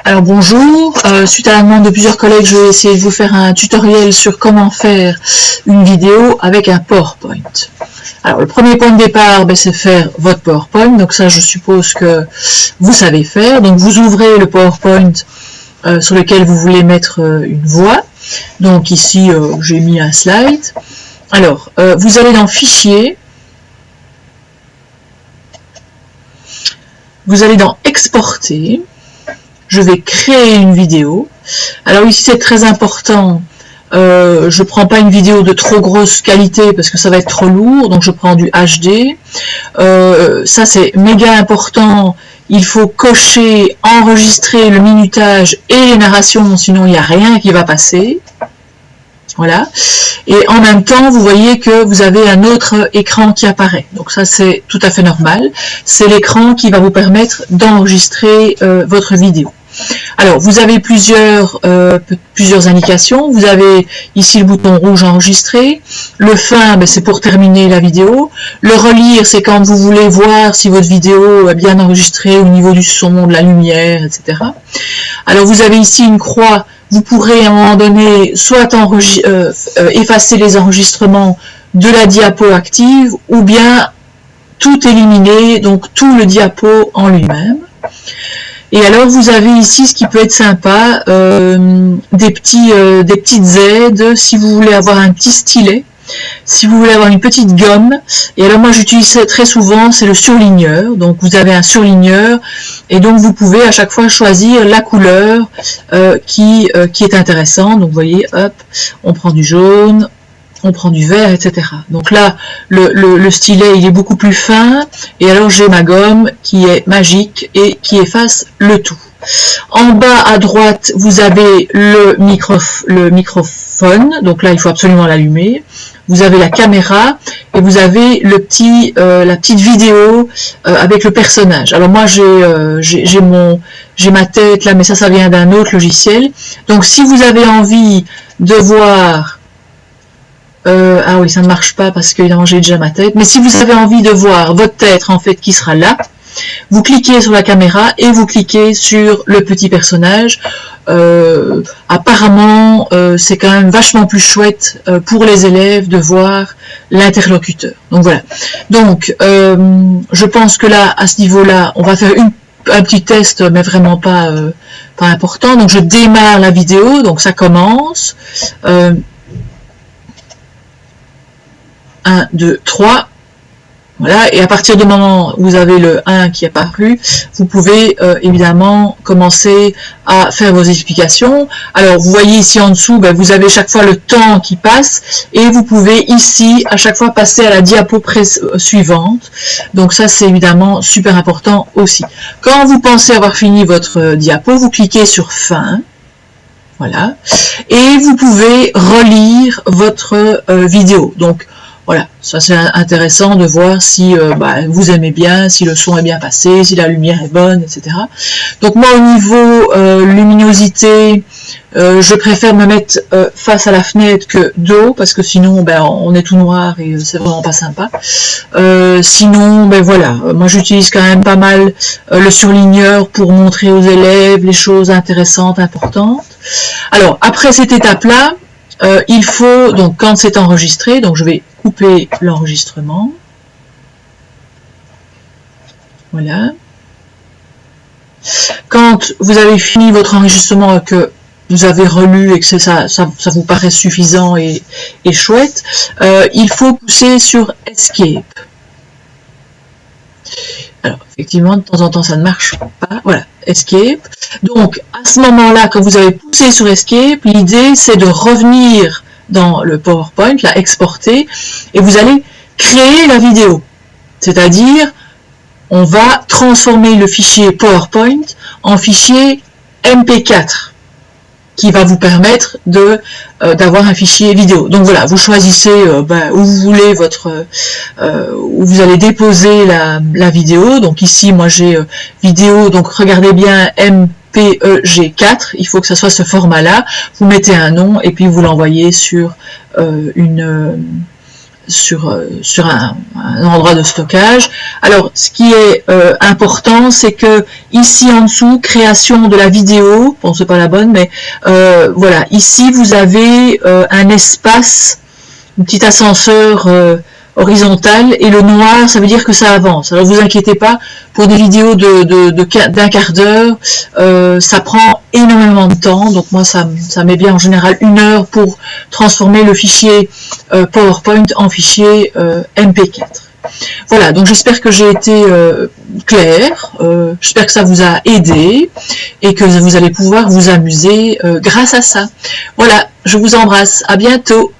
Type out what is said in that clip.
Alors bonjour, suite à la demande de plusieurs collègues, je vais essayer de vous faire un tutoriel sur comment faire une vidéo avec un PowerPoint. Alors le premier point de départ, c'est faire votre PowerPoint, donc ça je suppose que vous savez faire. Donc vous ouvrez le PowerPoint sur lequel vous voulez mettre une voix. Donc ici j'ai mis un slide. Alors vous allez dans Fichier, vous allez dans Exporter. Je vais créer une vidéo. Alors ici c'est très important, je prends pas une vidéo de trop grosse qualité parce que ça va être trop lourd, donc je prends du HD. Ça c'est méga important, il faut cocher, enregistrer le minutage et les narrations, sinon il n'y a rien qui va passer. Voilà. Et en même temps, vous voyez que vous avez un autre écran qui apparaît. Donc ça, c'est tout à fait normal. C'est l'écran qui va vous permettre d'enregistrer votre vidéo. Alors, vous avez plusieurs indications. Vous avez ici le bouton rouge enregistrer. Le fin, c'est pour terminer la vidéo. Le relire, c'est quand vous voulez voir si votre vidéo est bien enregistrée au niveau du son, de la lumière, etc. Alors, vous avez ici une croix. Vous pourrez à un moment donné soit effacer les enregistrements de la diapo active ou bien tout éliminer, donc tout le diapo en lui-même. Et alors vous avez ici ce qui peut être sympa, des petites aides si vous voulez avoir un petit stylet, si vous voulez avoir une petite gomme. Et alors moi j'utilise très souvent, c'est le surligneur. Donc vous avez un surligneur et donc vous pouvez à chaque fois choisir la couleur qui est intéressante. Donc vous voyez, hop, on prend du jaune, on prend du vert, etc. Donc là, le stylet il est beaucoup plus fin et alors j'ai ma gomme qui est magique et qui efface le tout. En bas à droite, vous avez le microphone, donc là il faut absolument l'allumer. Vous avez la caméra et vous avez la petite vidéo avec le personnage. Alors moi j'ai ma tête là, mais ça vient d'un autre logiciel. Donc si vous avez envie de voir ah oui, ça ne marche pas parce que évidemment j'ai déjà ma tête. Mais si vous avez envie de voir votre tête en fait qui sera là, vous cliquez sur la caméra et vous cliquez sur le petit personnage. Apparemment, c'est quand même vachement plus chouette pour les élèves de voir l'interlocuteur. Donc voilà. Donc, je pense que là, à ce niveau-là, on va faire un petit test, mais vraiment pas important. Donc je démarre la vidéo, donc ça commence. 1, 2, 3, voilà, et à partir du moment où vous avez le 1 qui est apparu, vous pouvez évidemment commencer à faire vos explications. Alors vous voyez ici en dessous, vous avez chaque fois le temps qui passe, et vous pouvez ici à chaque fois passer à la diapo suivante. Donc ça c'est évidemment super important aussi. Quand vous pensez avoir fini votre diapo, vous cliquez sur fin. Voilà, et vous pouvez relire votre vidéo. Donc voilà, ça c'est intéressant de voir si vous aimez bien, si le son est bien passé, si la lumière est bonne, etc. Donc moi au niveau luminosité, je préfère me mettre face à la fenêtre que dos, parce que sinon on est tout noir et c'est vraiment pas sympa. Sinon, voilà, moi j'utilise quand même pas mal le surligneur pour montrer aux élèves les choses intéressantes, importantes. Alors après cette étape-là, il faut, donc quand c'est enregistré, donc je vais couper l'enregistrement. Voilà. Quand vous avez fini votre enregistrement, que vous avez relu et que ça vous paraît suffisant et chouette, il faut pousser sur Escape. Alors, effectivement, de temps en temps, ça ne marche pas. Voilà, Escape. Donc, à ce moment-là, quand vous avez poussé sur Escape, l'idée, c'est de revenir dans le PowerPoint, la exporter, et vous allez créer la vidéo. C'est-à-dire, on va transformer le fichier PowerPoint en fichier MP4, qui va vous permettre d'avoir un fichier vidéo. Donc voilà, vous choisissez où vous voulez où vous allez déposer la vidéo. Donc ici, moi j'ai vidéo, donc regardez bien MPEG4, il faut que ça soit ce format-là. Vous mettez un nom et puis vous l'envoyez sur sur un endroit de stockage. Alors, ce qui est important, c'est que ici en dessous, création de la vidéo, bon, c'est pas la bonne, mais voilà, ici vous avez un espace, un petit ascenseur horizontal, et le noir, ça veut dire que ça avance. Alors vous inquiétez pas, pour des vidéos d'un quart d'heure, ça prend énormément de temps, donc moi ça met bien en général 1 heure pour transformer le fichier PowerPoint en fichier MP4. Voilà, donc j'espère que j'ai été claire, j'espère que ça vous a aidé et que vous allez pouvoir vous amuser grâce à ça. Voilà, je vous embrasse, à bientôt.